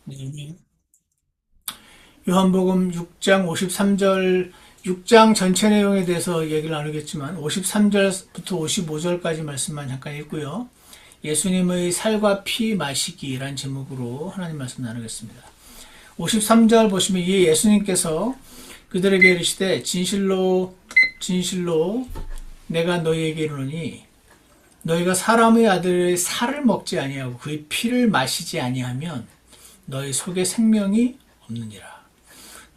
네. 요한복음 6장 53절, 6장 전체 내용에 대해서 얘기를 나누겠지만 53절부터 55절까지 말씀만 잠깐 읽고요. 예수님의 살과 피 마시기란 제목으로 하나님 말씀 나누겠습니다. 53절 보시면 이 예수님께서 그들에게 이르시되 진실로 진실로 내가 너희에게 이르노니 너희가 사람의 아들의 살을 먹지 아니하고 그의 피를 마시지 아니하면 너희 속에 생명이 없느니라.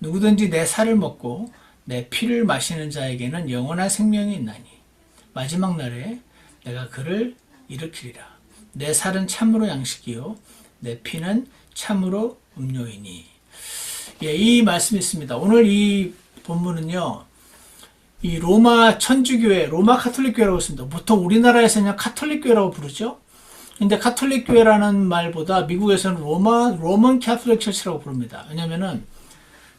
누구든지 내 살을 먹고 내 피를 마시는 자에게는 영원한 생명이 있나니 마지막 날에 내가 그를 일으키리라. 내 살은 참으로 양식이요 내 피는 참으로 음료이니. 예, 이 말씀이 있습니다. 오늘 이 본문은요, 이 로마 천주교회, 로마 카톨릭 교회라고 했습니다. 보통 우리나라에서는 카톨릭 교회라고 부르죠. 근데 카톨릭 교회라는 말보다 미국에서는 로먼 캐톨릭 처치라고 부릅니다. 왜냐면은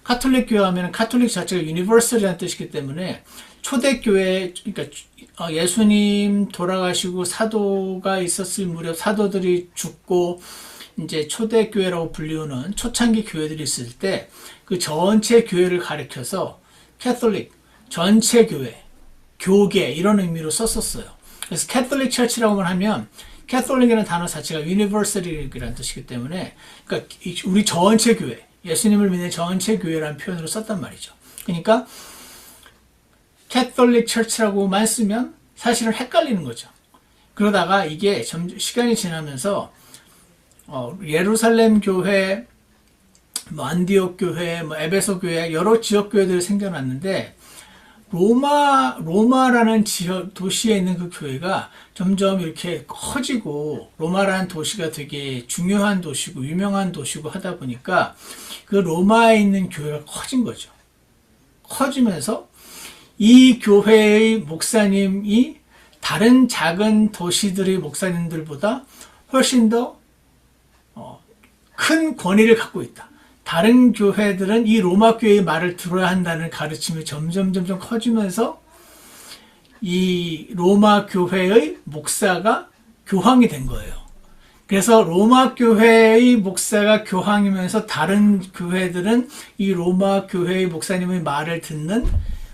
카톨릭 교회 하면 카톨릭 자체가 유니버설이라는 뜻이기 때문에 초대교회, 그러니까 예수님 돌아가시고 사도가 있었을 무렵 사도들이 죽고 이제 초대교회라고 불리우는 초창기 교회들이 있을 때 그 전체 교회를 가리켜서 캐톨릭, 전체 교회, 교계 이런 의미로 썼었어요. 그래서 캐톨릭 처치라고만 하면 캐톨릭이라는 단어 자체가 유니버설이라는 뜻이기 때문에 그러니까 우리 전체 교회, 예수님을 믿는 전체 교회라는 표현으로 썼단 말이죠. 그러니까 캐톨릭 처치라고만 쓰면 사실은 헷갈리는 거죠. 그러다가 이게 시간이 지나면서 예루살렘 교회, 안디옥 교회, 에베소 교회 여러 지역 교회들이 생겨났는데 로마라는 도시에 있는 그 교회가 점점 이렇게 커지고 로마라는 도시가 되게 중요한 도시고 유명한 도시고 하다 보니까 그 로마에 있는 교회가 커진 거죠. 커지면서 이 교회의 목사님이 다른 작은 도시들의 목사님들보다 훨씬 더 큰 권위를 갖고 있다. 다른 교회들은 이 로마 교회의 말을 들어야 한다는 가르침이 점점 커지면서 이 로마 교회의 목사가 교황이 된 거예요. 그래서 로마 교회의 목사가 교황이면서 다른 교회들은 이 로마 교회의 목사님의 말을 듣는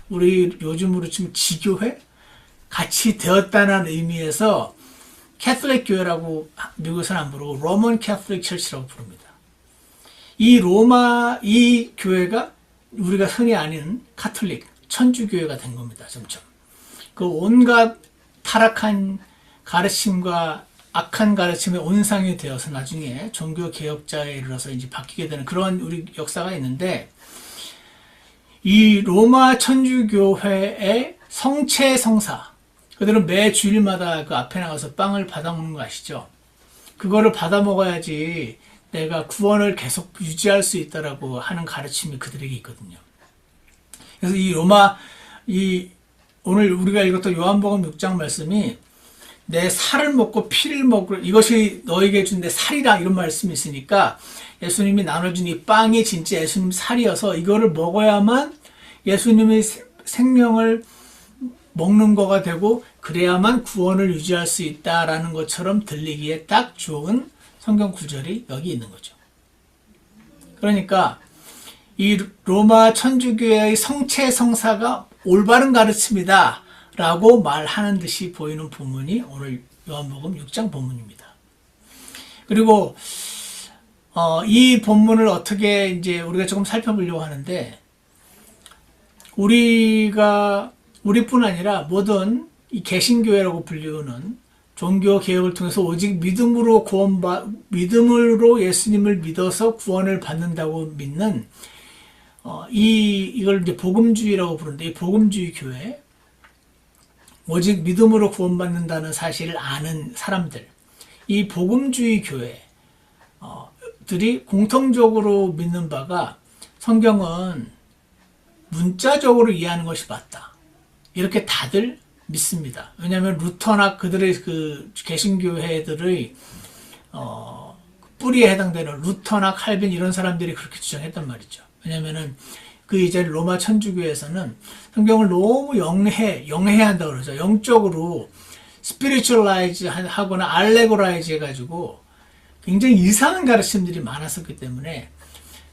우리 요즘으로 치면 지교회 같이 되었다는 의미에서 캐톨릭 교회라고 미국에서는 안 부르고 로먼 캐톨릭 처치라고 부릅니다. 이 교회가 우리가 흔히 아는 카톨릭, 천주교회가 된 겁니다. 점점. 그 온갖 타락한 가르침과 악한 가르침의 온상이 되어서 나중에 종교 개혁자에 이르러서 이제 바뀌게 되는 그런 우리 역사가 있는데 이 로마 천주교회의 성체성사 그들은 매 주일마다 그 앞에 나가서 빵을 받아 먹는 거 아시죠? 그거를 받아 먹어야지 내가 구원을 계속 유지할 수 있다라고 하는 가르침이 그들에게 있거든요. 그래서 오늘 우리가 읽었던 요한복음 6장 말씀이 내 살을 먹고 피를 먹고 이것이 너에게 준 내 살이라 이런 말씀이 있으니까 예수님이 나눠준 이 빵이 진짜 예수님 살이어서 이거를 먹어야만 예수님의 생명을 먹는 거가 되고 그래야만 구원을 유지할 수 있다라는 것처럼 들리기에 딱 좋은 성경 구절이 여기 있는 거죠. 그러니까 이 로마 천주교회의 성체성사가 올바른 가르침이다 라고 말하는 듯이 보이는 본문이 오늘 요한복음 6장 본문입니다. 그리고 이 본문을 어떻게 이제 우리가 조금 살펴보려고 하는데 우리뿐 아니라 모든 이 개신교회라고 불리우는 종교 개혁을 통해서 오직 믿음으로 예수님을 믿어서 구원을 받는다고 믿는 이걸 이제 복음주의라고 부르는데 이 복음주의 교회 오직 믿음으로 구원받는다는 사실을 아는 사람들 이 복음주의 교회들이 공통적으로 믿는 바가 성경은 문자적으로 이해하는 것이 맞다. 이렇게 다들 믿습니다. 왜냐하면 루터나 그들의 그 개신교회들의 뿌리에 해당되는 루터나 칼빈 이런 사람들이 그렇게 주장했단 말이죠. 왜냐하면은 그 이제 로마 천주교에서는 성경을 너무 영해한다고 그러죠. 영적으로 스피리추얼라이즈 하거나 알레고라이즈 해가지고 굉장히 이상한 가르침들이 많았었기 때문에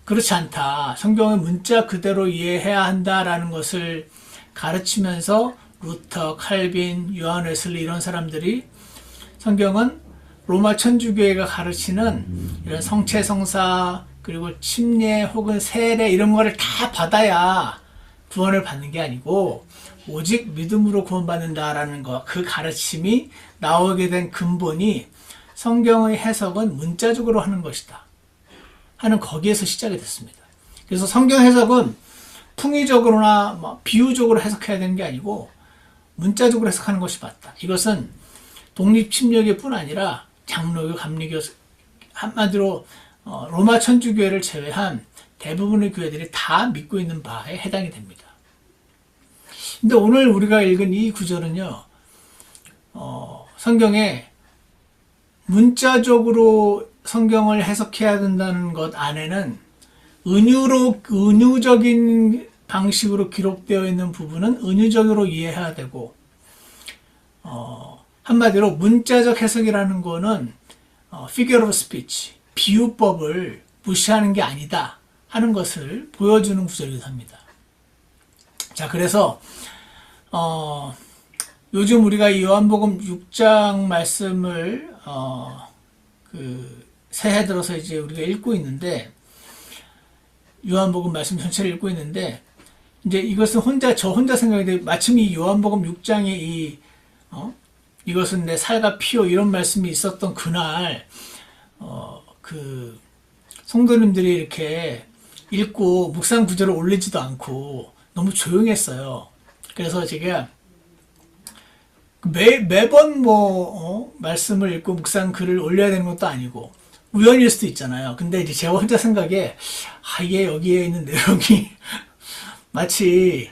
그렇지 않다. 성경을 문자 그대로 이해해야 한다라는 것을 가르치면서 루터, 칼빈, 요한 웨슬리 이런 사람들이 성경은 로마 천주교회가 가르치는 이런 성체성사 그리고 침례 혹은 세례 이런 거를 다 받아야 구원을 받는 게 아니고 오직 믿음으로 구원받는다라는 거, 그 가르침이 나오게 된 근본이 성경의 해석은 문자적으로 하는 것이다 하는 거기에서 시작이 됐습니다. 그래서 성경 해석은 풍의적으로나 비유적으로 해석해야 되는 게 아니고 문자적으로 해석하는 것이 맞다. 이것은 독립침례교 뿐 아니라 장로교, 감리교, 한마디로 로마 천주교회를 제외한 대부분의 교회들이 다 믿고 있는 바에 해당이 됩니다. 근데 오늘 우리가 읽은 이 구절은요, 성경에 문자적으로 성경을 해석해야 된다는 것 안에는 은유적인 방식으로 기록되어 있는 부분은 은유적으로 이해해야 되고, 한마디로 문자적 해석이라는 거는 figure of speech, 비유법을 무시하는 게 아니다 하는 것을 보여주는 구절이기도 합니다. 자, 그래서 요즘 우리가 이 요한복음 6장 말씀을 새해 들어서 이제 우리가 읽고 있는데, 요한복음 말씀 전체를 읽고 있는데, 이제 이것은 저 혼자 생각이 돼. 마침 이 요한복음 6장에 이것은 내 살과 피요 이런 말씀이 있었던 그날 성도님들이 이렇게 읽고 묵상 구절을 올리지도 않고 너무 조용했어요. 그래서 제가 매번 말씀을 읽고 묵상 글을 올려야 되는 것도 아니고 우연일 수도 있잖아요. 근데 이제 제가 혼자 생각에 이게 여기에 있는 내용이 마치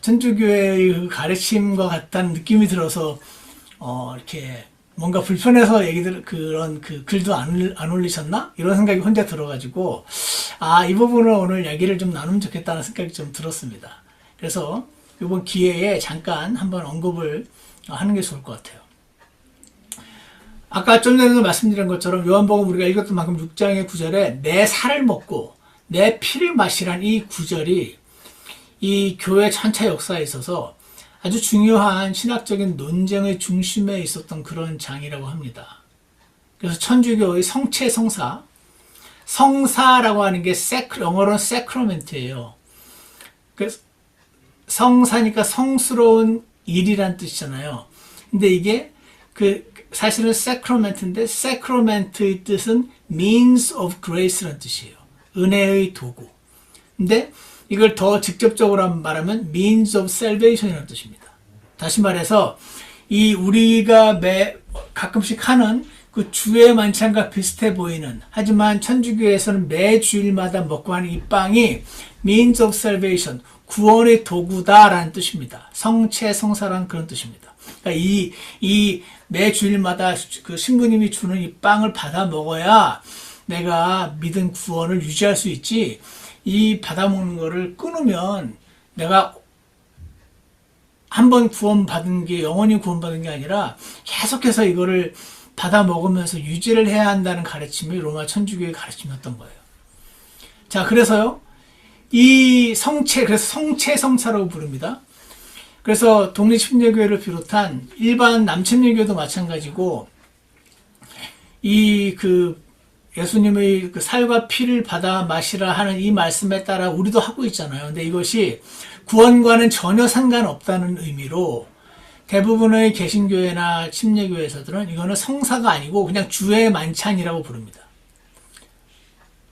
천주교회의 그 가르침과 같다는 느낌이 들어서 이렇게 뭔가 불편해서 그런 글도 안 올리셨나? 이런 생각이 혼자 들어가지고 이 부분을 오늘 이야기를 좀 나누면 좋겠다는 생각이 좀 들었습니다. 그래서 이번 기회에 잠깐 한번 언급을 하는 게 좋을 것 같아요. 아까 좀 전에도 말씀드린 것처럼 요한복음 우리가 읽었던 만큼 6장의 9절에 내 살을 먹고 내 피를 마시란 이 구절이 이 교회 전체 역사에 있어서 아주 중요한 신학적인 논쟁의 중심에 있었던 그런 장이라고 합니다. 그래서 천주교의 성체성사, 성사라고 하는 게 영어로는 세크로멘트예요. 그래서 성사니까 성스러운 일이란 뜻이잖아요. 근데 이게 사실은 세크로멘트인데 세크로멘트의 뜻은 means of grace라는 뜻이에요. 은혜의 도구. 근데 이걸 더 직접적으로 말하면 means of salvation이라는 뜻입니다. 다시 말해서 우리가 가끔씩 하는 그 주의 만찬과 비슷해 보이는, 하지만 천주교에서는 매 주일마다 먹고 하는 이 빵이 means of salvation, 구원의 도구다라는 뜻입니다. 성체, 성사라는 그런 뜻입니다. 그러니까 이 매 주일마다 그 신부님이 주는 이 빵을 받아 먹어야 내가 믿은 구원을 유지할 수 있지, 이 받아 먹는 거를 끊으면 내가 한번 구원받은 게 영원히 구원받은 게 아니라 계속해서 이거를 받아 먹으면서 유지를 해야 한다는 가르침이 로마 천주교의 가르침이었던 거예요. 자, 그래서요, 그래서 성체성사라고 부릅니다. 그래서 독립침례교회를 비롯한 일반 남침례교회도 마찬가지고, 예수님의 그 살과 피를 받아 마시라 하는 이 말씀에 따라 우리도 하고 있잖아요. 근데 이것이 구원과는 전혀 상관없다는 의미로 대부분의 개신교회나 침례교회에서들은 이거는 성사가 아니고 그냥 주의 만찬이라고 부릅니다.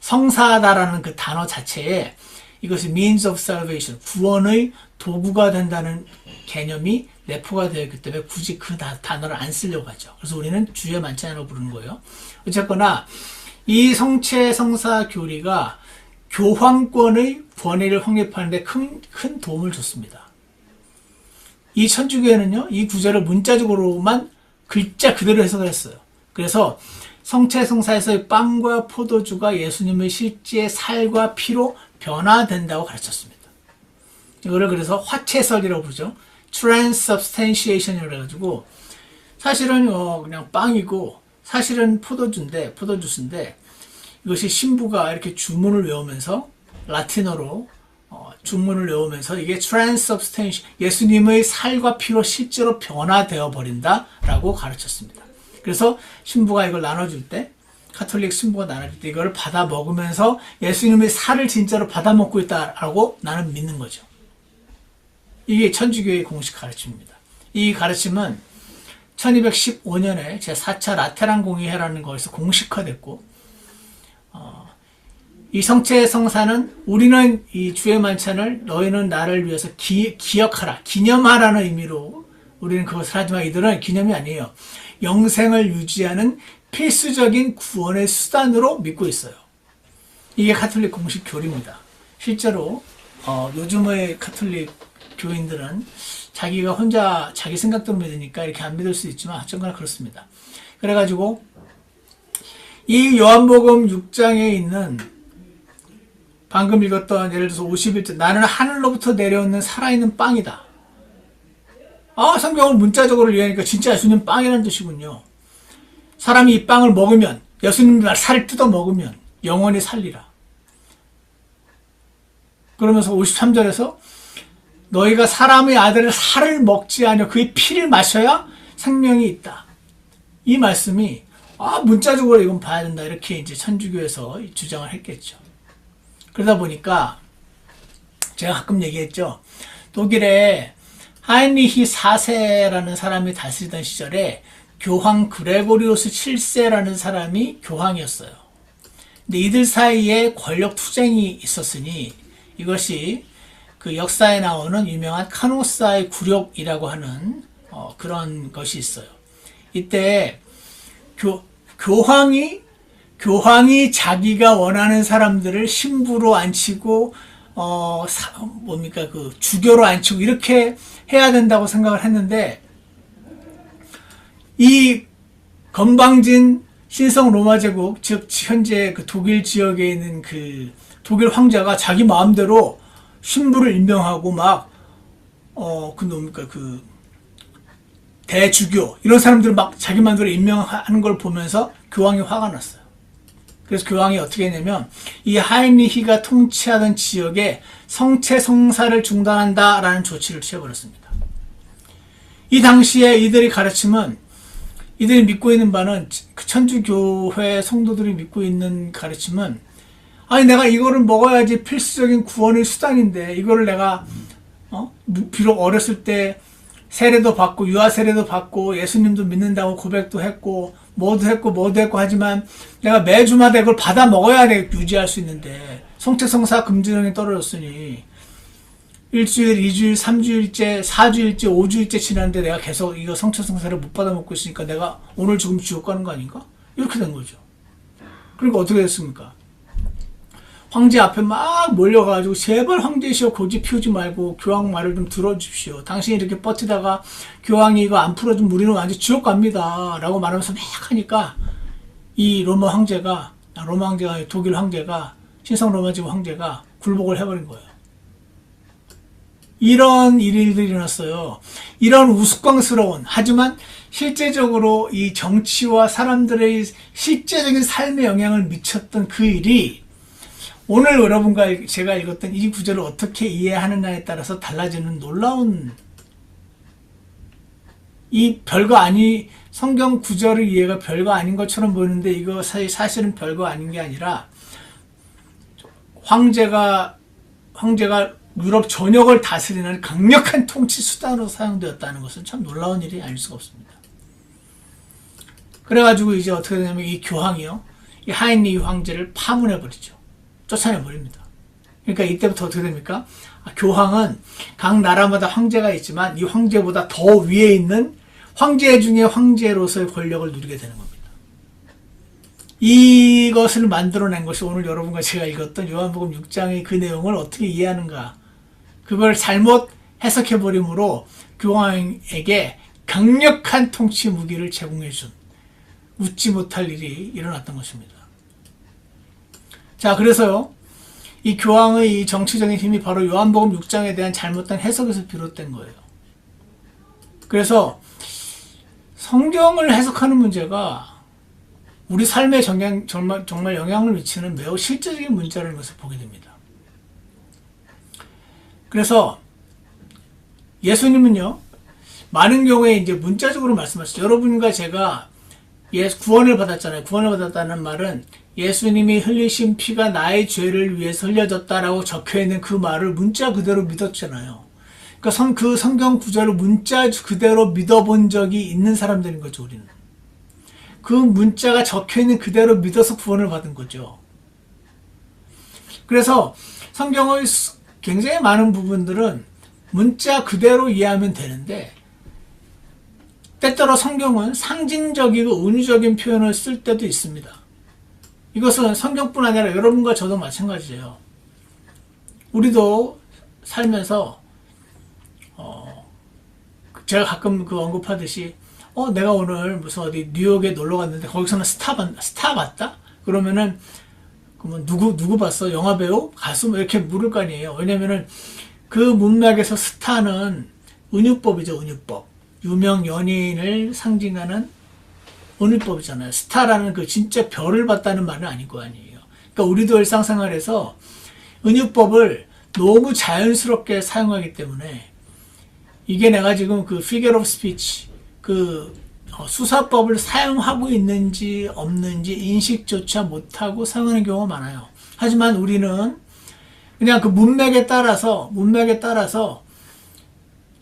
성사다라는 그 단어 자체에 이것이 means of salvation, 구원의 도구가 된다는 개념이 내포가 되어 있기 때문에 굳이 그 단어를 안 쓰려고 하죠. 그래서 우리는 주의 만찬이라고 부르는 거예요. 어쨌거나 이 성체 성사 교리가 교황권의 권위를 확립하는 데 큰 도움을 줬습니다. 이 천주교회는요, 이 구절을 문자적으로만 글자 그대로 해석을 했어요. 그래서 성체 성사에서의 빵과 포도주가 예수님의 실제 살과 피로 변화된다고 가르쳤습니다. 이거를 그래서 화채설이라고 부르죠. transubstantiation이라고 해가지고 사실은 그냥 빵이고 사실은 포도주스인데 이것이 신부가 이렇게 주문을 외우면서 라틴어로 주문을 외우면서 이게 transubstantiation, 예수님의 살과 피로 실제로 변화되어 버린다라고 가르쳤습니다. 그래서 신부가 이걸 나눠줄 때, 카톨릭 신부가 나눠줄 때 이걸 받아 먹으면서 예수님의 살을 진짜로 받아 먹고 있다라고 나는 믿는 거죠. 이게 천주교의 공식 가르침입니다. 이 가르침은 1215년에 제4차 라테란 공의회라는 것에서 공식화됐고, 이 성체 성사는 우리는 이 주의 만찬을 너희는 나를 위해서 기억하라, 기념하라는 의미로 우리는 그것을 하지만 이들은 기념이 아니에요. 영생을 유지하는 필수적인 구원의 수단으로 믿고 있어요. 이게 카톨릭 공식 교리입니다. 실제로 요즘의 카톨릭 교인들은 자기가 혼자 자기 생각대로 믿으니까 이렇게 안 믿을 수 있지만 어쨌거나 그렇습니다. 그래가지고 이 요한복음 6장에 있는 방금 읽었던 예를 들어서 51절 나는 하늘로부터 내려오는 살아있는 빵이다. 성경을 문자적으로 이해하니까 진짜 예수님 빵이라는 뜻이군요. 사람이 이 빵을 먹으면 예수님 살을 뜯어 먹으면 영원히 살리라. 그러면서 53절에서 너희가 사람의 아들의 살을 먹지 않으며 그의 피를 마셔야 생명이 있다. 이 말씀이 문자적으로 이건 봐야 된다. 이렇게 이제 천주교에서 주장을 했겠죠. 그러다 보니까 제가 가끔 얘기했죠. 독일에 하인리히 4세라는 사람이 다스리던 시절에 교황 그레고리오스 7세라는 사람이 교황이었어요. 근데 이들 사이에 권력 투쟁이 있었으니 이것이 그 역사에 나오는 유명한 카노사의 굴욕이라고 하는 그런 것이 있어요. 이때 교황이 자기가 원하는 사람들을 신부로 앉히고 그 주교로 앉히고 이렇게 해야 된다고 생각을 했는데 이 건방진 신성 로마 제국 즉 현재 그 독일 지역에 있는 그 독일 황제가 자기 마음대로 신부를 임명하고 막 그 대주교 이런 사람들을 막 자기 마음대로 임명하는 걸 보면서 교황이 화가 났어요. 그래서 교황이 어떻게 했냐면 이 하인리히가 통치하던 지역에 성체 성사를 중단한다라는 조치를 취해버렸습니다. 이 당시에 이들이 가르침은 이들이 믿고 있는 바는 그 천주교회 성도들이 믿고 있는 가르침은 내가 이거를 먹어야지 필수적인 구원의 수단인데 이거를 내가 비록 어렸을 때 세례도 받고 유아 세례도 받고 예수님도 믿는다고 고백도 했고 뭐도 했고 하지만 내가 매주마다 이걸 받아 먹어야 유지할 수 있는데 성체성사 금지령이 떨어졌으니 1주일, 2주일, 3주일째, 4주일째, 5주일째 지났는데 내가 계속 이거 성체성사를 못 받아 먹고 있으니까 내가 오늘 죽으면 지옥 가는 거 아닌가? 이렇게 된 거죠. 그러니까 어떻게 됐습니까? 황제 앞에 막 몰려가지고 제발 황제시여 고집 피우지 말고 교황 말을 좀 들어주십시오. 당신이 이렇게 버티다가 교황이 이거 안 풀어주면 우리는 완전 지옥 갑니다. 라고 말하면서 막 하니까 이 로마 황제가 독일 황제가 신성 로마 제국 황제가 굴복을 해버린 거예요. 이런 일들이 일어났어요. 이런 우스꽝스러운 하지만 실제적으로 이 정치와 사람들의 실제적인 삶에 영향을 미쳤던 그 일이 오늘 여러분과 제가 읽었던 이 구절을 어떻게 이해하느냐에 따라서 달라지는 놀라운 성경 구절의 이해가 별거 아닌 것처럼 보이는데 이거 사실은 별거 아닌 게 아니라 황제가 유럽 전역을 다스리는 강력한 통치 수단으로 사용되었다는 것은 참 놀라운 일이 아닐 수가 없습니다. 그래가지고 이제 어떻게 되냐면 이 교황이요, 이 하인리 황제를 파문해버리죠. 쫓아내버립니다. 그러니까 이때부터 어떻게 됩니까? 교황은 각 나라마다 황제가 있지만 이 황제보다 더 위에 있는 황제 중에 황제로서의 권력을 누리게 되는 겁니다. 이것을 만들어낸 것이 오늘 여러분과 제가 읽었던 요한복음 6장의 그 내용을 어떻게 이해하는가, 그걸 잘못 해석해버림으로 교황에게 강력한 통치 무기를 제공해준 웃지 못할 일이 일어났던 것입니다. 자, 그래서요, 이 교황의 이 정치적인 힘이 바로 요한복음 6장에 대한 잘못된 해석에서 비롯된 거예요. 그래서 성경을 해석하는 문제가 우리 삶에 정말 영향을 미치는 매우 실제적인 문자라는 것을 보게 됩니다. 그래서 예수님은요, 많은 경우에 이제 문자적으로 말씀하시죠. 여러분과 제가 구원을 받았잖아요. 구원을 받았다는 말은 예수님이 흘리신 피가 나의 죄를 위해서 흘려졌다라고 적혀있는 그 말을 문자 그대로 믿었잖아요. 그러니까 그 성경 구절을 문자 그대로 믿어본 적이 있는 사람들인 거죠, 우리는. 그 문자가 적혀있는 그대로 믿어서 구원을 받은 거죠. 그래서 성경의 굉장히 많은 부분들은 문자 그대로 이해하면 되는데, 때때로 성경은 상징적이고 은유적인 표현을 쓸 때도 있습니다. 이것은 성경뿐 아니라 여러분과 저도 마찬가지예요. 우리도 살면서 제가 가끔 언급하듯이 내가 오늘 무슨 어디 뉴욕에 놀러 갔는데 거기서는 스타 봤다? 그러면은 그러면 누구 봤어? 영화배우? 가수? 뭐 이렇게 물을 거 아니에요. 왜냐면은 그 문맥에서 스타는 은유법이죠, 은유법. 유명 연예인을 상징하는 은유법이잖아요. 스타라는 그 진짜 별을 봤다는 말은 아닐 거 아니에요. 그러니까 우리도 일상생활에서 은유법을 너무 자연스럽게 사용하기 때문에 이게 내가 지금 그 figure of speech, 수사법을 사용하고 있는지 없는지 인식조차 못하고 사용하는 경우가 많아요. 하지만 우리는 그냥 그 문맥에 따라서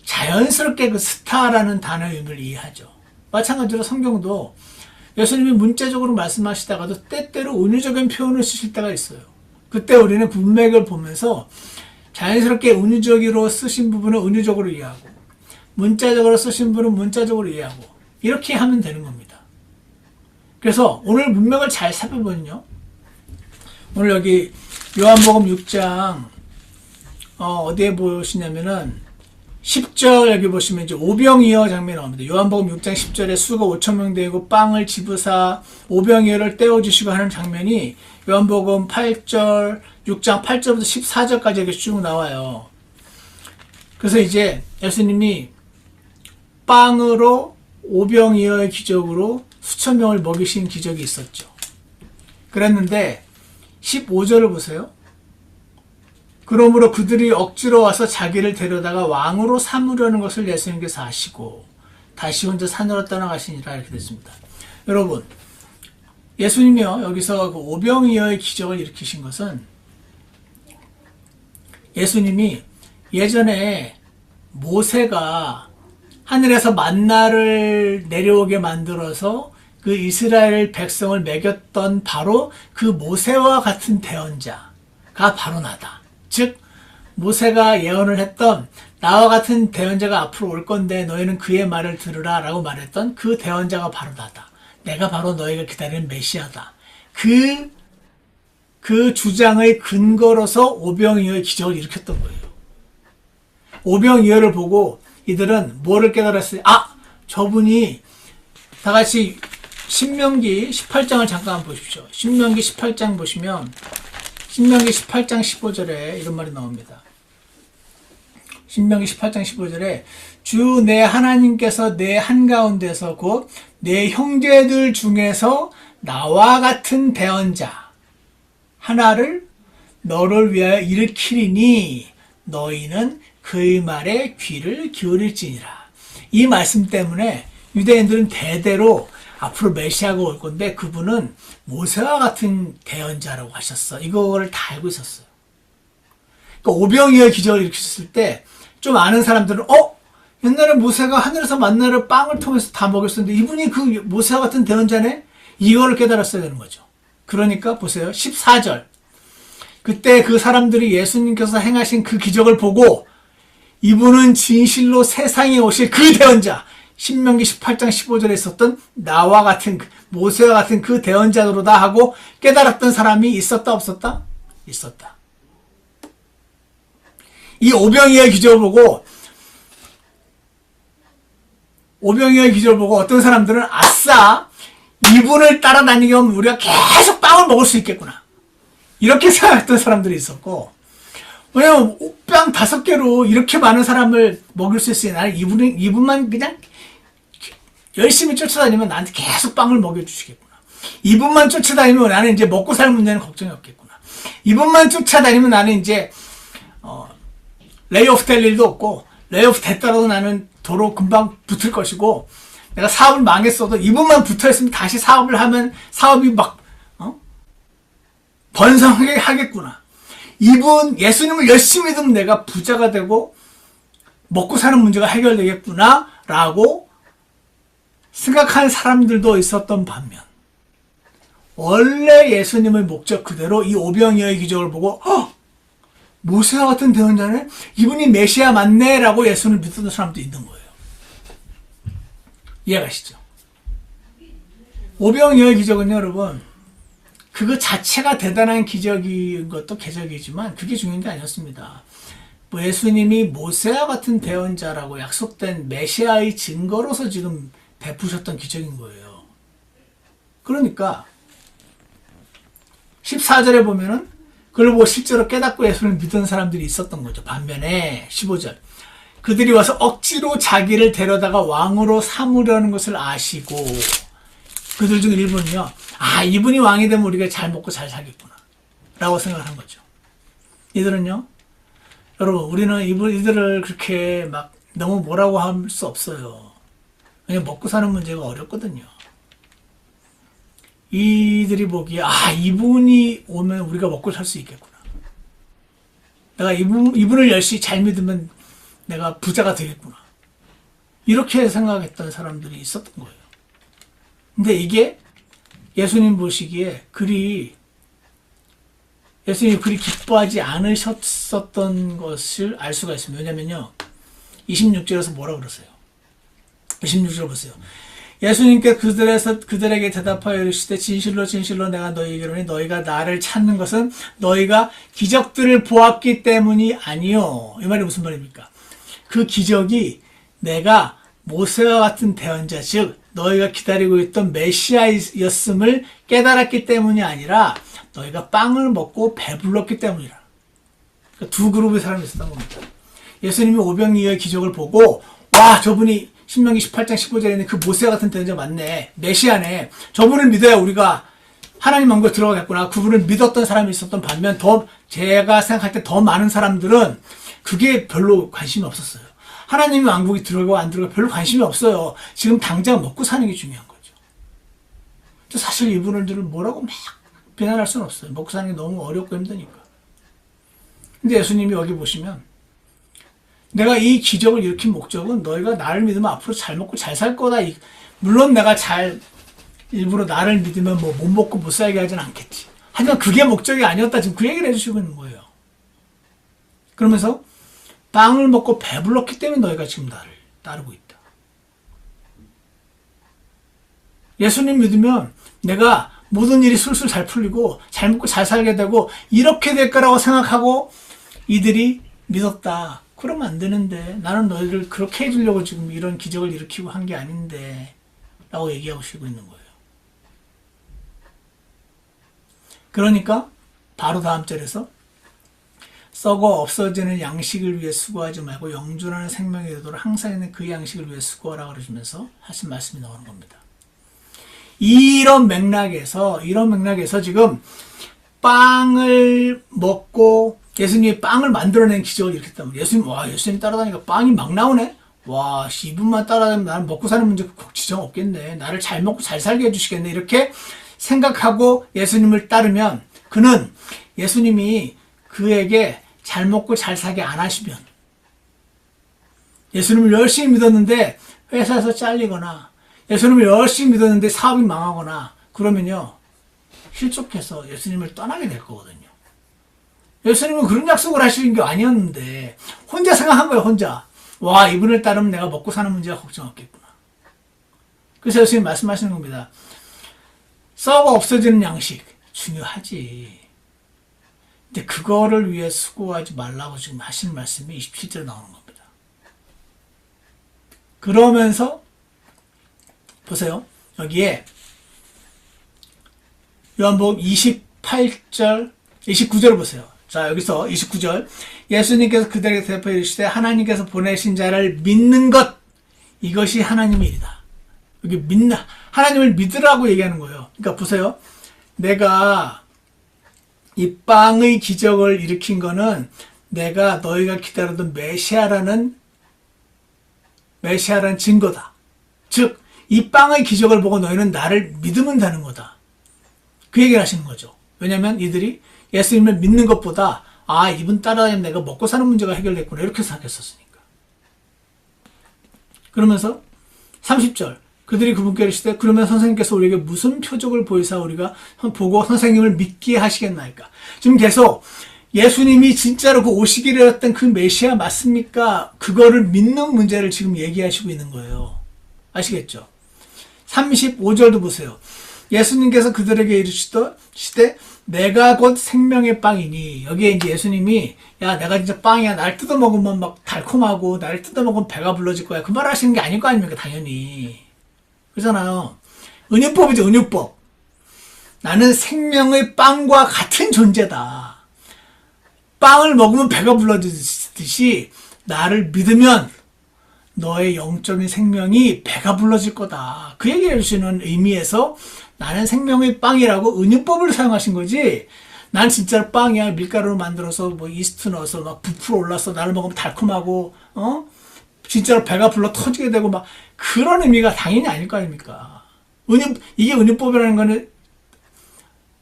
자연스럽게 그 스타라는 단어의 의미를 이해하죠. 마찬가지로 성경도 예수님이 문자적으로 말씀하시다가도 때때로 은유적인 표현을 쓰실 때가 있어요. 그때 우리는 문맥을 보면서 자연스럽게 은유적으로 쓰신 부분은 은유적으로 이해하고 문자적으로 쓰신 분은 문자적으로 이해하고 이렇게 하면 되는 겁니다. 그래서 오늘 문맥을 잘 살펴보면요, 오늘 여기 요한복음 6장 어디에 보시냐면은 10절 여기 보시면 이제 오병이어 장면이 나옵니다. 요한복음 6장 10절에 수가 5,000명 되고 빵을 집으사 오병이어를 떼어주시고 하는 장면이 요한복음 8절 6장 8절부터 14절까지 이렇게 쭉 나와요. 그래서 이제 예수님이 빵으로 오병이어의 기적으로 수천 명을 먹이신 기적이 있었죠. 그랬는데 15절을 보세요. 그러므로 그들이 억지로 와서 자기를 데려다가 왕으로 삼으려는 것을 예수님께서 아시고 다시 혼자 산으로 떠나가시니라 이렇게 됐습니다. 여러분, 예수님이요, 여기서 그 오병이어의 기적을 일으키신 것은 예수님이 예전에 모세가 하늘에서 만나를 내려오게 만들어서 그 이스라엘 백성을 먹였던 바로 그 모세와 같은 대언자가 바로 나다. 즉 모세가 예언을 했던 나와 같은 대언자가 앞으로 올 건데 너희는 그의 말을 들으라 라고 말했던 그 대언자가 바로 나다. 내가 바로 너희가 기다리는 메시아다. 그 주장의 근거로서 오병이어의 기적을 일으켰던 거예요. 오병이어를 보고 이들은 뭐를 깨달았어요? 저분이 다 같이 신명기 18장을 잠깐 보십시오. 신명기 18장 보시면 신명기 18장 15절에 이런 말이 나옵니다. 신명기 18장 15절에 주 내 하나님께서 내 한가운데서 곧 내 형제들 중에서 나와 같은 대언자 하나를 너를 위하여 일으키리니 너희는 그의 말에 귀를 기울일지니라. 이 말씀 때문에 유대인들은 대대로 앞으로 메시아가 올 건데 그분은 모세와 같은 대언자라고 하셨어. 이거를 다 알고 있었어요. 그러니까 오병이어의 기적을 일으켰을 때 좀 아는 사람들은 옛날에 모세가 하늘에서 만나를 빵을 통해서 다 먹였었는데 이분이 그 모세와 같은 대언자네? 이거를 깨달았어야 되는 거죠. 그러니까 보세요. 14절. 그때 그 사람들이 예수님께서 행하신 그 기적을 보고 이분은 진실로 세상에 오실 그 대언자, 신명기 18장 15절에 있었던 나와 같은 모세와 같은 그 대언자로다 하고 깨달았던 사람이 있었다 없었다? 있었다. 이 오병이어의 기적을 보고 어떤 사람들은 아싸, 이분을 따라다니게 하면 우리가 계속 빵을 먹을 수 있겠구나. 이렇게 생각했던 사람들이 있었고, 왜냐면 빵 5개로 이렇게 많은 사람을 먹일 수 있으니 나는 이분만 그냥 열심히 쫓아다니면 나한테 계속 빵을 먹여주시겠구나. 이분만 쫓아다니면 나는 이제 먹고 살 문제는 걱정이 없겠구나. 이분만 쫓아다니면 나는 이제 레이오프 될 일도 없고, 레이오프 됐더라도 나는 도로 금방 붙을 것이고, 내가 사업을 망했어도 이분만 붙어있으면 다시 사업을 하면 사업이 막 번성하게 하겠구나. 이분 예수님을 열심히 믿으면 내가 부자가 되고 먹고 사는 문제가 해결되겠구나 라고 생각하는 사람들도 있었던 반면, 원래 예수님의 목적 그대로 이 오병이어의 기적을 보고 모세와 같은 대언자네? 이분이 메시아 맞네? 라고 예수님을 믿었던 사람도 있는 거예요. 이해가시죠? 오병이어의 기적은요, 여러분, 그거 자체가 대단한 기적인 것도 기적이지만 그게 중요한 게 아니었습니다. 예수님이 모세와 같은 대언자라고 약속된 메시아의 증거로서 지금 베푸셨던 기적인 거예요. 그러니까 14절에 보면은 그걸 보고 실제로 깨닫고 예수를 믿은 사람들이 있었던 거죠. 반면에 15절, 그들이 와서 억지로 자기를 데려다가 왕으로 삼으려는 것을 아시고, 그들 중 일부는요, 이분이 왕이 되면 우리가 잘 먹고 잘 살겠구나 라고 생각을 한 거죠. 이들은요, 여러분, 우리는 이들을 그렇게 막 너무 뭐라고 할 수 없어요. 왜냐면 먹고 사는 문제가 어렵거든요. 이들이 보기에 이분이 오면 우리가 먹고 살 수 있겠구나. 내가 이분을 열심히 잘 믿으면 내가 부자가 되겠구나. 이렇게 생각했던 사람들이 있었던 거예요. 근데 이게 예수님 보시기에 예수님이 그리 기뻐하지 않으셨었던 것을 알 수가 있습니다. 왜냐면요, 26절에서 뭐라 그러세요? 26절 보세요. 예수님께 그들에게 대답하여 이르시되 진실로 진실로 내가 너희에게 이르노니 너희가 나를 찾는 것은 너희가 기적들을 보았기 때문이 아니요. 이 말이 무슨 말입니까? 그 기적이 내가 모세와 같은 대언자, 즉 너희가 기다리고 있던 메시아였음을 깨달았기 때문이 아니라 너희가 빵을 먹고 배불렀기 때문이라. 그러니까 두 그룹의 사람이 있었던 겁니다. 예수님이 오병이어의 기적을 보고 저분이 신명기 18장 15절에 있는 그 모세와 같은 대언자 맞네, 메시아네, 저분을 믿어야 우리가 하나님 왕국에 들어가겠구나. 그분을 믿었던 사람이 있었던 반면, 제가 생각할 때 더 많은 사람들은 그게 별로 관심이 없었어요. 하나님의 왕국에 들어가고 안 들어가고 별로 관심이 없어요. 지금 당장 먹고 사는 게 중요한 거죠. 사실 이분들을 뭐라고 막 비난할 수는 없어요. 먹고 사는 게 너무 어렵고 힘드니까. 근데 예수님이 여기 보시면, 내가 이 기적을 일으킨 목적은 너희가 나를 믿으면 앞으로 잘 먹고 잘 살 거다. 물론 내가 일부러 나를 믿으면 못 먹고 못 살게 하진 않겠지. 하지만 그게 목적이 아니었다. 지금 그 얘기를 해주시고 있는 거예요. 그러면서 빵을 먹고 배불렀기 때문에 너희가 지금 나를 따르고 있다. 예수님 믿으면 내가 모든 일이 술술 잘 풀리고 잘 먹고 잘 살게 되고 이렇게 될 거라고 생각하고 이들이 믿었다. 그러면 안 되는데, 나는 너희를 그렇게 해주려고 지금 이런 기적을 일으키고 한 게 아닌데 라고 얘기하시고 있는 거예요. 그러니까 바로 다음 절에서 썩어 없어지는 양식을 위해 수고하지 말고 영존하는 생명이 되도록 항상 있는 그 양식을 위해 수고하라 그러시면서 하신 말씀이 나오는 겁니다. 이런 맥락에서 지금 빵을 먹고 예수님이 빵을 만들어낸 기적을 일으켰다면, 예수님 따라다니까 빵이 막 나오네? 이분만 따라다니면 나는 먹고 사는 문제 지정 없겠네. 나를 잘 먹고 잘 살게 해주시겠네. 이렇게 생각하고 예수님을 따르면, 그는 예수님이 그에게 잘 먹고 잘 살게 안 하시면, 예수님을 열심히 믿었는데 회사에서 잘리거나, 예수님을 열심히 믿었는데 사업이 망하거나, 그러면요, 실족해서 예수님을 떠나게 될 거거든요. 예수님은 그런 약속을 하시는 게 아니었는데 혼자 생각한 거예요. 혼자. 이분을 따르면 내가 먹고 사는 문제가 걱정 없겠구나. 그래서 예수님 말씀하시는 겁니다. 썩어 없어지는 양식 중요하지. 근데 그거를 위해 수고하지 말라고 지금 하시는 말씀이 27절에 나오는 겁니다. 그러면서 보세요. 여기에 요한복음 28절 29절 보세요. 자, 여기서 29절. 예수님께서 그들에게 대답하여 이르시되 하나님께서 보내신 자를 믿는 것, 이것이 하나님의 일이다. 여기 하나님을 믿으라고 얘기하는 거예요. 그러니까 보세요. 내가 이 빵의 기적을 일으킨 거는 내가 너희가 기다리던 메시아라는 증거다. 즉, 이 빵의 기적을 보고 너희는 나를 믿으면 되는 거다. 그 얘기를 하시는 거죠. 왜냐면 이들이 예수님을 믿는 것보다 이분 따라다니면 내가 먹고 사는 문제가 해결됐구나 이렇게 생각했었으니까. 그러면서 30절 그들이 그분께 이르시되 그러면 선생님께서 우리에게 무슨 표적을 보이사 우리가 보고 선생님을 믿게 하시겠나이까. 지금 계속 예수님이 진짜로 그 오시기로 했던 그 메시아 맞습니까? 그거를 믿는 문제를 지금 얘기하시고 있는 거예요. 아시겠죠? 35절도 보세요. 예수님께서 그들에게 이르시되 내가 곧 생명의 빵이니. 여기에 이제 예수님이 내가 진짜 빵이야. 날 뜯어먹으면 막 달콤하고 날 뜯어먹으면 배가 불러질 거야. 그 말 하시는 게 아닐 거 아닙니까? 당연히. 그러잖아요. 은유법이죠. 은유법. 나는 생명의 빵과 같은 존재다. 빵을 먹으면 배가 불러지듯이 나를 믿으면 너의 영적인 생명이 배가 불러질 거다. 그 얘기를 해주시는 의미에서 나는 생명의 빵이라고 은유법을 사용하신 거지. 난 진짜로 빵이야. 밀가루로 만들어서 뭐 이스트 넣어서 막 부풀어 올라서 나를 먹으면 달콤하고 진짜로 배가 불러 터지게 되고 막 그런 의미가 당연히 아닐 거 아닙니까? 이게 은유법이라는 거는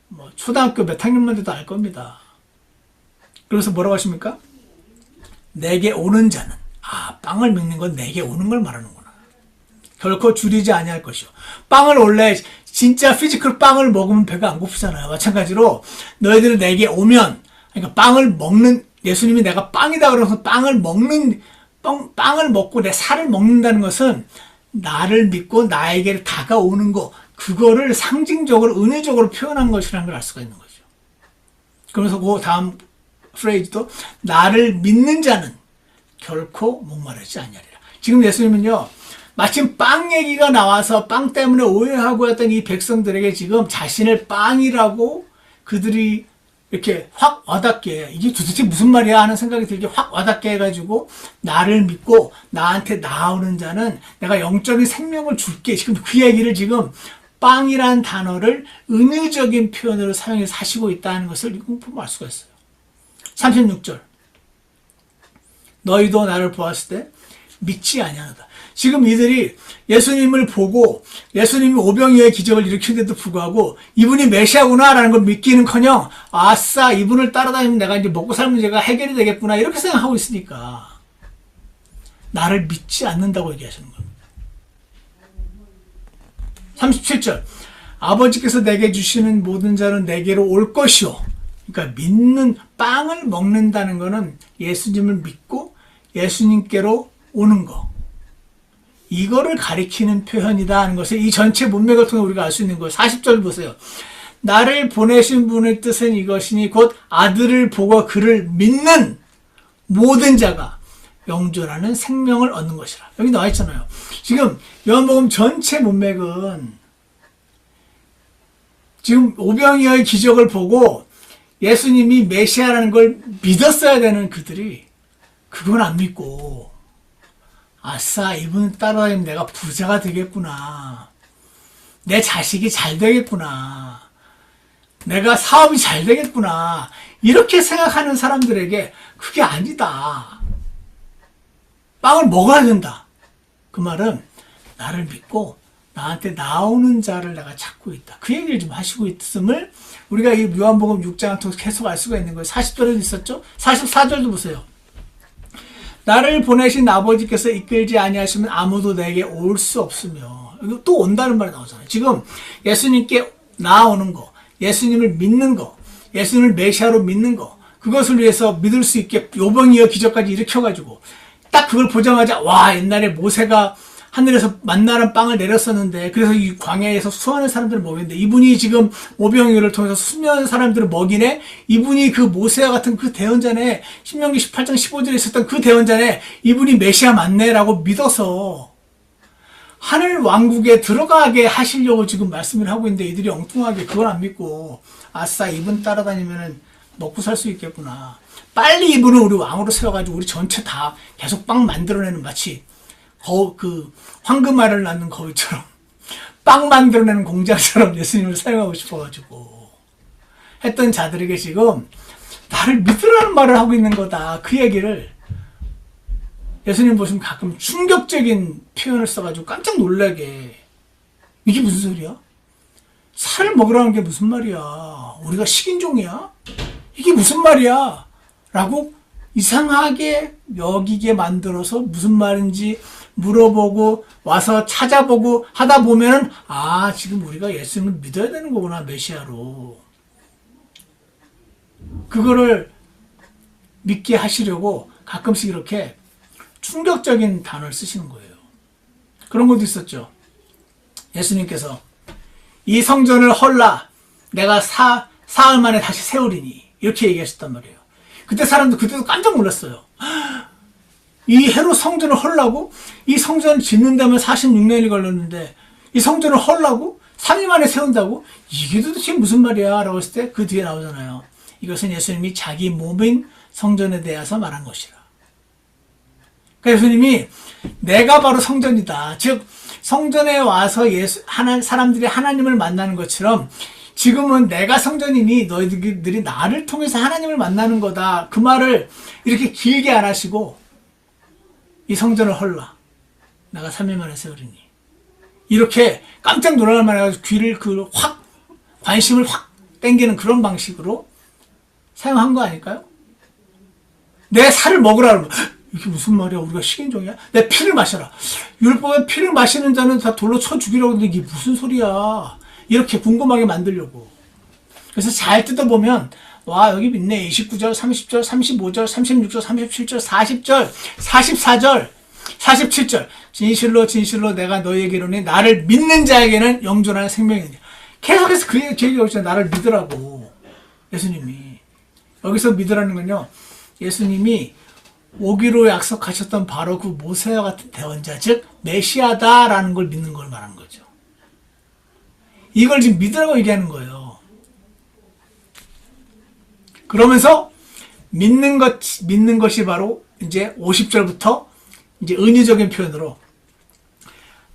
뭐 초등학교 몇 학년만 돼도 알 겁니다. 그래서 뭐라고 하십니까? 내게 오는 자는 빵을 먹는 건 내게 오는 걸 말하는구나. 결코 줄이지 아니할 것이요. 빵을 원래 진짜 피지컬 빵을 먹으면 배가 안 고프잖아요. 마찬가지로 너희들은 내게 오면 그러니까 빵을 먹는 예수님이 내가 빵이다 그러면서 빵을 먹고 내 살을 먹는다는 것은 나를 믿고 나에게 다가오는 거 그거를 상징적으로 은혜적으로 표현한 것이라는 걸 알 수가 있는 거죠. 그러면서 그 다음 프레이즈도 나를 믿는 자는 결코 목마르지 아니하리라. 지금 예수님은요. 마침 빵 얘기가 나와서 빵 때문에 오해하고 했던 이 백성들에게 지금 자신을 빵이라고 그들이 이렇게 확 와닿게 이게 도대체 무슨 말이야 하는 생각이 들게 확 와닿게 해가지고 나를 믿고 나한테 나오는 자는 내가 영적인 생명을 줄게. 지금 그 얘기를 지금 빵이라는 단어를 은유적인 표현으로 사용해서 하시고 있다는 것을 보면 알 수가 있어요. 36절 너희도 나를 보았을 때 믿지 아니하다. 지금 이들이 예수님을 보고 예수님이 오병이어의 기적을 일으키는데도 불구하고 이분이 메시아구나라는 걸 믿기는커녕 아싸 이분을 따라다니면 내가 이제 먹고 살 문제가 해결이 되겠구나 이렇게 생각하고 있으니까 나를 믿지 않는다고 얘기하시는 겁니다. 37절 아버지께서 내게 주시는 모든 자는 내게로 올 것이요. 그러니까 믿는 빵을 먹는다는 것은 예수님을 믿고 예수님께로 오는 거. 이거를 가리키는 표현이다 하는 것을 이 전체 문맥을 통해 우리가 알 수 있는 거예요. 40절 보세요. 나를 보내신 분의 뜻은 이것이니 곧 아들을 보고 그를 믿는 모든 자가 영존하는 생명을 얻는 것이라. 여기 나와 있잖아요. 지금 요한복음 전체 문맥은 지금 오병이어의 기적을 보고 예수님이 메시아라는 걸 믿었어야 되는 그들이 그건 안 믿고 아싸 이분 따라다니면 내가 부자가 되겠구나. 내 자식이 잘 되겠구나. 내가 사업이 잘 되겠구나. 이렇게 생각하는 사람들에게 그게 아니다. 빵을 먹어야 된다. 그 말은 나를 믿고 나한테 나오는 자를 내가 찾고 있다. 그 얘기를 좀 하시고 있음을 우리가 이 요한복음 6장을 통해서 계속 알 수가 있는 거예요. 40절에도 있었죠? 44절도 보세요. 나를 보내신 아버지께서 이끌지 아니하시면 아무도 내게 올 수 없으며 이거 또 온다는 말이 나오잖아요. 지금 예수님께 나오는 거, 예수님을 믿는 거, 예수님을 메시아로 믿는 거 그것을 위해서 믿을 수 있게 오병이어 기적까지 일으켜가지고 딱 그걸 보자마자 와 옛날에 모세가 하늘에서 만나는 빵을 내렸었는데 그래서 이 광야에서 수많은 사람들을 먹였는데 이분이 지금 오병이어를 통해서 수많은 사람들을 먹이네. 이분이 그 모세와 같은 그 대언자네 신명기 18장 15절에 있었던 그 대언자네 이분이 메시아 맞네라고 믿어서 하늘 왕국에 들어가게 하시려고 지금 말씀을 하고 있는데 이들이 엉뚱하게 그걸 안 믿고 아싸 이분 따라다니면 먹고 살 수 있겠구나. 빨리 이분을 우리 왕으로 세워가지고 우리 전체 다 계속 빵 만들어내는 마치 그 황금알을 낳는 거위처럼 빵 만들어내는 공장처럼 예수님을 사용하고 싶어가지고 했던 자들에게 지금 나를 믿으라는 말을 하고 있는 거다. 그 얘기를 예수님 보시면 가끔 충격적인 표현을 써가지고 깜짝 놀라게, 이게 무슨 소리야? 살을 먹으라는 게 무슨 말이야? 우리가 식인종이야? 이게 무슨 말이야? 라고 이상하게 여기게 만들어서 무슨 말인지 물어보고 와서 찾아보고 하다 보면은 지금 우리가 예수님을 믿어야 되는 거구나, 메시아로. 그거를 믿게 하시려고 가끔씩 이렇게 충격적인 단어를 쓰시는 거예요. 그런 것도 있었죠. 예수님께서 이 성전을 헐라 내가 사흘 만에 다시 세우리니, 이렇게 얘기하셨단 말이에요. 그때 사람들 그때도 깜짝 놀랐어요. 이 해로 성전을 헐라고? 이 성전을 짓는다면 46년이 걸렸는데 이 성전을 헐라고? 3일 만에 세운다고? 이게 도대체 무슨 말이야? 라고 했을 때 그 뒤에 나오잖아요. 이것은 예수님이 자기 몸인 성전에 대해서 말한 것이라. 그러니까 예수님이 내가 바로 성전이다. 즉 성전에 와서 사람들이 하나님을 만나는 것처럼 지금은 내가 성전이니 너희들이 나를 통해서 하나님을 만나는 거다. 그 말을 이렇게 길게 안 하시고 이 성전을 헐라 내가 3일 만에 세우리니, 이렇게 깜짝 놀랄 만해 귀를 관심을 확 땡기는 그런 방식으로 사용한 거 아닐까요? 내 살을 먹으라 그러면 이게 무슨 말이야? 우리가 식인종이야? 내 피를 마셔라. 율법에 피를 마시는 자는 다 돌로 쳐 죽이라고 하는데 이게 무슨 소리야? 이렇게 궁금하게 만들려고. 그래서 잘 뜯어보면 와, 여기 있네. 29절, 30절, 35절, 36절, 37절, 40절, 44절, 47절. 진실로 진실로 내가 너희에게 이르노니 나를 믿는 자에게는 영존하는 생명이 있느니라. 계속해서 그 얘기가 있잖아요. 나를 믿으라고. 예수님이. 여기서 믿으라는 건요, 예수님이 오기로 약속하셨던 바로 그 모세와 같은 대언자, 즉 메시아다라는 걸 믿는 걸 말하는 거죠. 이걸 지금 믿으라고 얘기하는 거예요. 그러면서 믿는 것이 바로 이제 50절부터 이제 은유적인 표현으로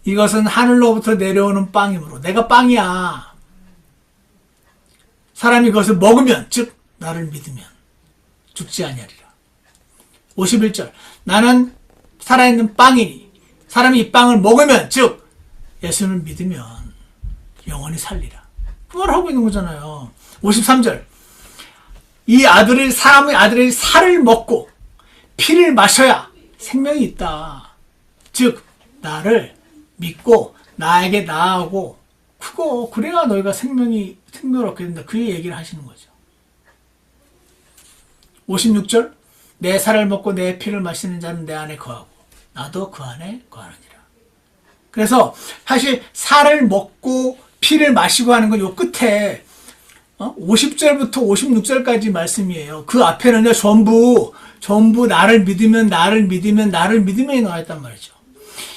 이것은 하늘로부터 내려오는 빵이므로 내가 빵이야. 사람이 그것을 먹으면, 즉 나를 믿으면 죽지 아니하리라. 51절 나는 살아있는 빵이니 사람이 이 빵을 먹으면, 즉 예수님을 믿으면 영원히 살리라. 그 말을 하고 있는 거잖아요. 53절 사람의 아들이 살을 먹고 피를 마셔야 생명이 있다. 즉 나를 믿고 나에게 나아오고 크고 그래야 너희가 생명을 얻게 된다. 그 얘기를 하시는 거죠. 56절 내 살을 먹고 내 피를 마시는 자는 내 안에 거하고 나도 그 안에 거하느니라. 그래서 사실 살을 먹고 피를 마시고 하는 건 요 끝에 50절부터 56절까지 말씀이에요. 그 앞에는요 전부 나를 믿으면 이 나와 있단 말이죠.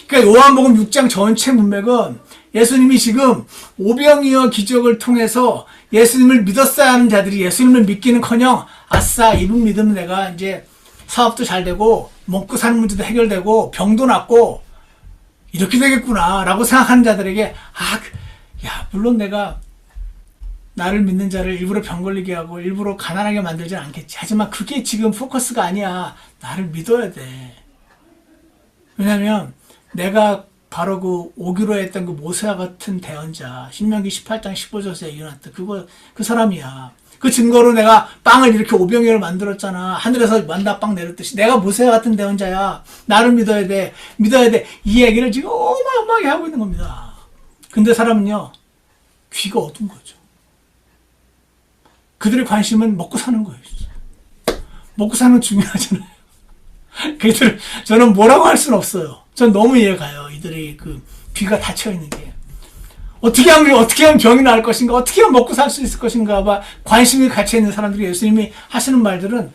그러니까 요한복음 6장 전체 문맥은 예수님이 지금 오병이어 기적을 통해서 예수님을 믿었어야 하는 자들이 예수님을 믿기는커녕 아싸 이분 믿으면 내가 이제 사업도 잘 되고 먹고 사는 문제도 해결되고 병도 낫고 이렇게 되겠구나 라고 생각하는 자들에게 물론 내가 나를 믿는 자를 일부러 병 걸리게 하고 일부러 가난하게 만들진 않겠지. 하지만 그게 지금 포커스가 아니야. 나를 믿어야 돼. 왜냐면 내가 바로 그 오기로 했던 그 모세와 같은 대언자, 신명기 18장 15절에 일어났던 그 사람이야. 그 증거로 내가 빵을 이렇게 오병이어를 만들었잖아. 하늘에서 만다빵 내렸듯이 내가 모세와 같은 대언자야. 나를 믿어야 돼. 이 얘기를 지금 어마어마하게 하고 있는 겁니다. 근데 사람은요 귀가 어두운 거죠. 그들의 관심은 먹고 사는 거예요. 먹고 사는 건 중요하잖아요. 저는 뭐라고 할 수는 없어요. 전 너무 이해가 가요. 이들의 그 귀가 닫혀 있는 게. 어떻게 하면 병이 나을 것인가, 어떻게 하면 먹고 살 수 있을 것인가, 관심이 갇혀 있는 사람들이 예수님이 하시는 말들은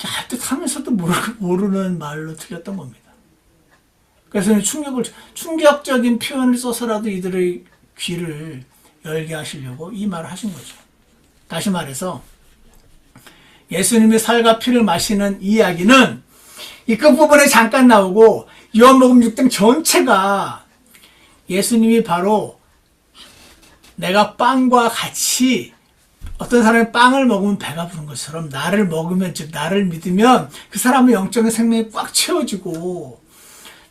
얄듯 하면서도 모르는 말로 들렸던 겁니다. 그래서 충격적인 표현을 써서라도 이들의 귀를 열게 하시려고 이 말을 하신 거죠. 다시 말해서 예수님의 살과 피를 마시는 이야기는 이 끝부분에 잠깐 나오고 요한복음 6장 전체가 예수님이 바로 내가 빵과 같이 어떤 사람이 빵을 먹으면 배가 부른 것처럼 나를 먹으면, 즉 나를 믿으면 그 사람의 영적인 생명이 꽉 채워지고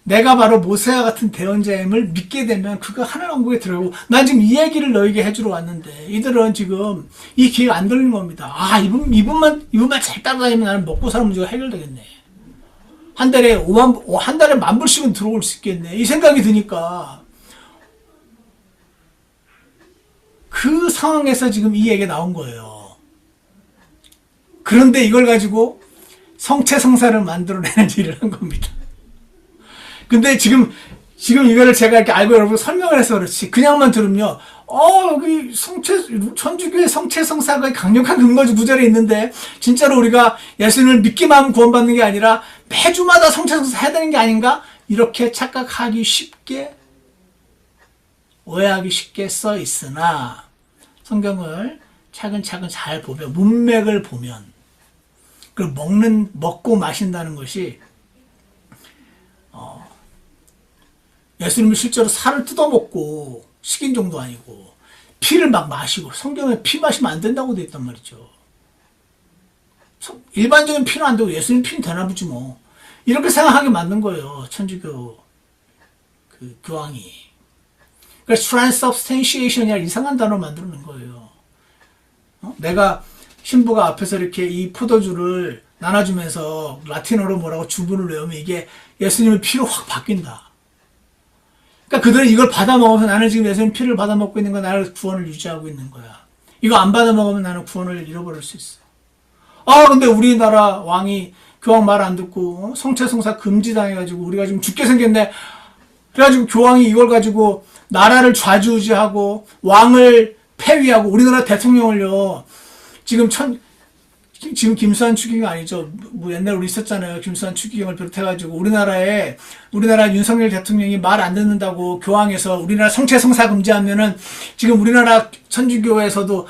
내가 바로 모세와 같은 대언자임을 믿게 되면 그가 하나님 왕국에 들어가고, 난 지금 이 얘기를 너에게 해주러 왔는데 이들은 지금 이 기회가 안 들리는 겁니다. 아, 이분만 잘 따라다니면 나는 먹고 사는 문제가 해결되겠네. 한 달에 10,000불씩은 들어올 수 있겠네. 이 생각이 드니까 그 상황에서 지금 이 얘기가 나온 거예요. 그런데 이걸 가지고 성체성사를 만들어내는 일을 한 겁니다. 근데 지금 이거를 제가 이렇게 알고 여러분 설명을 해서 그렇지, 그냥만 들으면, 여기 천주교의 성체성사가 강력한 근거지 구절에 있는데, 진짜로 우리가 예수님을 믿기만 하면 구원받는 게 아니라 매주마다 성체성사 해야 되는 게 아닌가? 이렇게 착각하기 쉽게, 오해하기 쉽게 써 있으나, 성경을 차근차근 잘 보면, 문맥을 보면, 그 먹고 마신다는 것이, 예수님이 실제로 살을 뜯어먹고 식인 정도 아니고 피를 막 마시고, 성경에 피 마시면 안 된다고 되어 있단 말이죠. 일반적인 피는 안 되고 예수님 피는 되나 보지 뭐. 이렇게 생각하게 만든 거예요, 천주교 그 교황이. 그래서 transubstantiation이라는 이상한 단어를 만들어낸 거예요. 내가 신부가 앞에서 이렇게 이 포도주를 나눠주면서 라틴어로 뭐라고 주문을 외우면 이게 예수님의 피로 확 바뀐다. 그러니까 그들은 이걸 받아 먹어서 나는 지금 예수님 피를 받아 먹고 있는 거야. 나를 구원을 유지하고 있는 거야. 이거 안 받아 먹으면 나는 구원을 잃어버릴 수 있어. 근데 우리나라 왕이 교황 말 안 듣고 성체성사 금지당해가지고 우리가 지금 죽게 생겼네. 그래가지고 교황이 이걸 가지고 나라를 좌지우지하고 왕을 폐위하고, 우리나라 대통령을요, 지금 김수환 추기경 아니죠. 뭐 옛날에 우리 있었잖아요. 김수환 추기경을 비롯해가지고 우리나라 윤석열 대통령이 말 안 듣는다고 교황에서 우리나라 성체성사 금지하면은 지금 우리나라 천주교에서도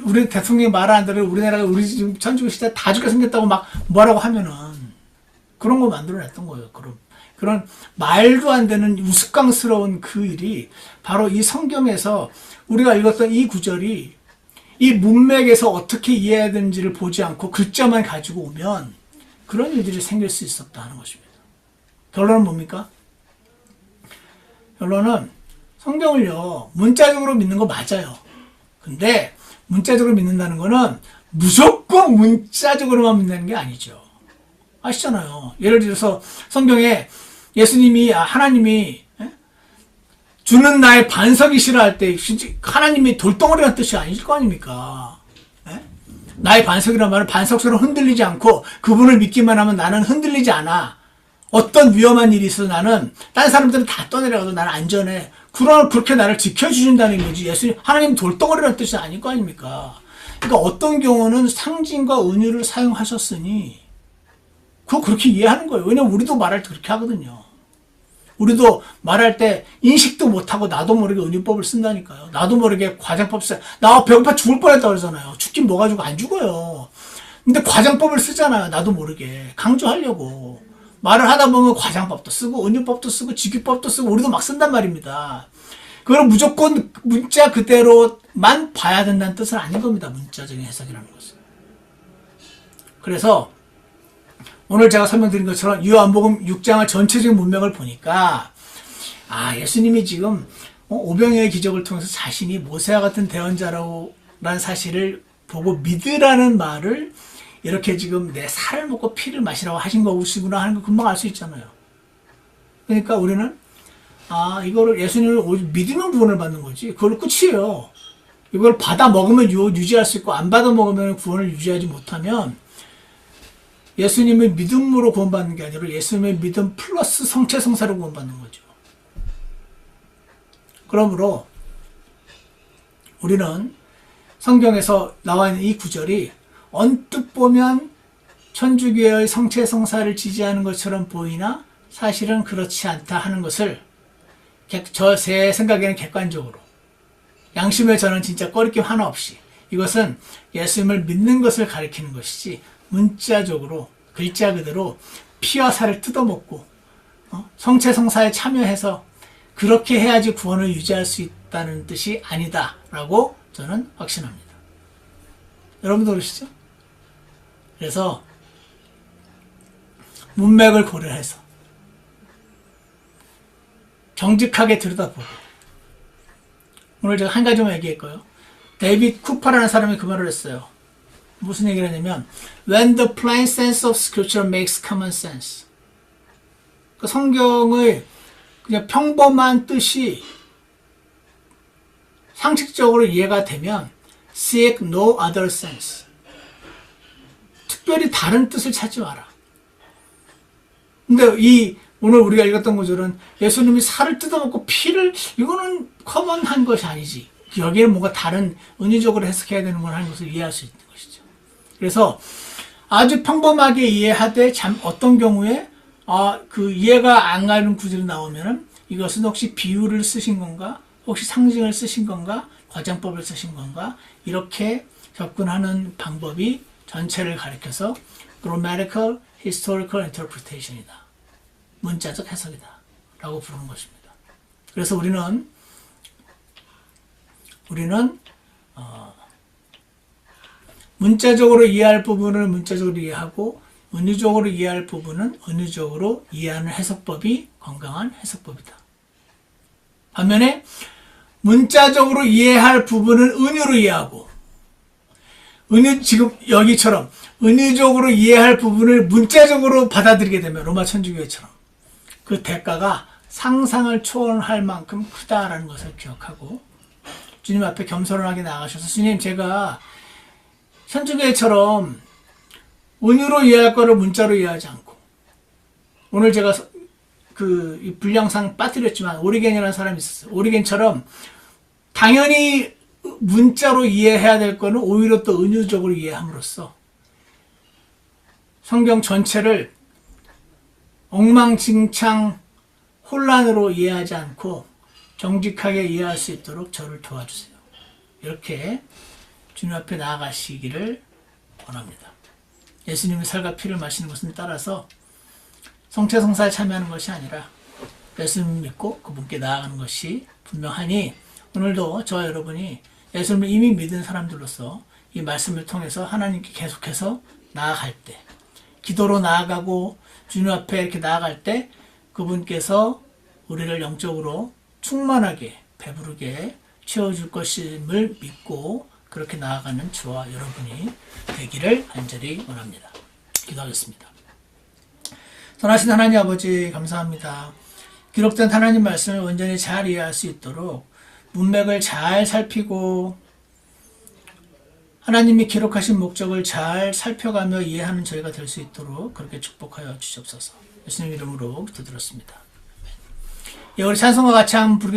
우리 대통령이 말 안 들으면 우리나라가 우리 지금 천주교 시대 다 죽게 생겼다고 막 뭐라고 하면은 그런 거 만들어냈던 거예요. 그런 말도 안 되는 우스꽝스러운 그 일이 바로 이 성경에서 우리가 읽었던 이 구절이 이 문맥에서 어떻게 이해해야 되는지를 보지 않고 글자만 가지고 오면 그런 일들이 생길 수 있었다는 것입니다. 결론은 뭡니까? 결론은 성경을요, 문자적으로 믿는 거 맞아요. 근데 문자적으로 믿는다는 거는 무조건 문자적으로만 믿는 게 아니죠. 아시잖아요. 예를 들어서 성경에 하나님이 주는 나의 반석이 싫어할 때 하나님이 돌덩어리라는 뜻이 아닐 거 아닙니까? 나의 반석이란 말은 반석처럼 흔들리지 않고 그분을 믿기만 하면 나는 흔들리지 않아. 어떤 위험한 일이 있어도 나는, 다른 사람들은 다 떠내려가도 나는 안전해. 그렇게 나를 지켜주신다는 거지. 하나님 돌덩어리라는 뜻이 아닐 거 아닙니까? 그러니까 어떤 경우는 상징과 은유를 사용하셨으니 그거 그렇게 이해하는 거예요. 왜냐면 우리도 말할 때 그렇게 하거든요. 우리도 말할 때 인식도 못하고 나도 모르게 은유법을 쓴다니까요. 나도 모르게 과장법 나 배고파 죽을 뻔했다 그러잖아요. 죽긴 뭐 가지고 안 죽어요. 근데 과장법을 쓰잖아요. 나도 모르게. 강조하려고. 말을 하다 보면 과장법도 쓰고 은유법도 쓰고 직유법도 쓰고 우리도 막 쓴단 말입니다. 그걸 무조건 문자 그대로만 봐야 된다는 뜻은 아닌 겁니다. 문자적인 해석이라는 것은. 그래서 오늘 제가 설명드린 것처럼 요한복음 6장을 전체적인 문맥을 보니까 예수님이 지금 오병이어의 기적을 통해서 자신이 모세와 같은 대언자라는 사실을 보고 믿으라는 말을 이렇게 지금 내 살을 먹고 피를 마시라고 하신 것이구나 하는 거 금방 알 수 있잖아요. 그러니까 우리는 이거를 예수님을 믿으면 구원을 받는 거지. 그걸로 끝이에요. 이걸 받아 먹으면 유지할 수 있고 안 받아 먹으면 구원을 유지하지 못하면 예수님의 믿음으로 구원받는 게 아니라 예수님의 믿음 플러스 성체성사로 구원받는 거죠. 그러므로 우리는 성경에서 나와 있는 이 구절이 언뜻 보면 천주교의 성체성사를 지지하는 것처럼 보이나 사실은 그렇지 않다 하는 것을 제 생각에는 객관적으로, 양심에 저는 진짜 꺼리낌 하나 없이 이것은 예수님을 믿는 것을 가리키는 것이지 문자적으로 글자 그대로 피와 살을 뜯어먹고 성체성사에 참여해서 그렇게 해야지 구원을 유지할 수 있다는 뜻이 아니다라고 저는 확신합니다. 여러분도 그러시죠? 그래서 문맥을 고려해서 정직하게 들여다보고, 오늘 제가 한 가지만 얘기할 거예요. 데이빗 쿠퍼라는 사람이 그 말을 했어요. 무슨 얘기를 했냐면 When the plain sense of scripture makes common sense, 그 성경의 그냥 평범한 뜻이 상식적으로 이해가 되면 seek no other sense, 특별히 다른 뜻을 찾지 마라. 근데 오늘 우리가 읽었던 구절은 예수님이 살을 뜯어먹고 피를, 이거는 커먼한 것이 아니지. 여기에는 뭔가 다른 은유적으로 해석해야 되는 걸 하는 것을 이해할 수 있는 것이죠. 그래서 아주 평범하게 이해하되 어떤 경우에 그 이해가 안 가는 구절이 나오면은 이것은 혹시 비유를 쓰신 건가? 혹시 상징을 쓰신 건가? 과장법을 쓰신 건가? 이렇게 접근하는 방법이 전체를 가리켜서 grammatical historical interpretation이다. 문자적 해석이다. 라고 부르는 것입니다. 그래서 우리는 문자적으로 이해할 부분을 문자적으로 이해하고 은유적으로 이해할 부분은 은유적으로 이해하는 해석법이 건강한 해석법이다. 반면에 문자적으로 이해할 부분은 은유로 이해하고, 지금 여기처럼 은유적으로 이해할 부분을 문자적으로 받아들이게 되면 로마 천주교회처럼 그 대가가 상상을 초월할 만큼 크다라는 것을 기억하고 주님 앞에 겸손하게 나가셔서, 주님, 제가 천주교회처럼 은유로 이해할 거를 문자로 이해하지 않고, 오늘 제가 이 분량상 빠뜨렸지만 오리겐이라는 사람이 있었어요. 오리겐처럼 당연히 문자로 이해해야 될 거는 오히려 또 은유적으로 이해함으로써 성경 전체를 엉망진창 혼란으로 이해하지 않고 정직하게 이해할 수 있도록 저를 도와주세요. 이렇게 주님 앞에 나아가시기를 원합니다. 예수님의 살과 피를 마시는 것은 따라서 성체성사에 참여하는 것이 아니라 예수님을 믿고 그분께 나아가는 것이 분명하니, 오늘도 저와 여러분이 예수님을 이미 믿은 사람들로서 이 말씀을 통해서 하나님께 계속해서 나아갈 때, 기도로 나아가고 주님 앞에 이렇게 나아갈 때 그분께서 우리를 영적으로 충만하게 배부르게 채워줄 것임을 믿고 그렇게 나아가는 저와 여러분이 되기를 간절히 원합니다. 기도하겠습니다. 선하신 하나님 아버지, 감사합니다. 기록된 하나님 말씀을 온전히 잘 이해할 수 있도록 문맥을 잘 살피고 하나님이 기록하신 목적을 잘 살펴가며 이해하는 저희가 될 수 있도록 그렇게 축복하여 주시옵소서. 예수님 이름으로 기도드렸습니다. 우리 찬송과 같이 한번 부르겠습니다.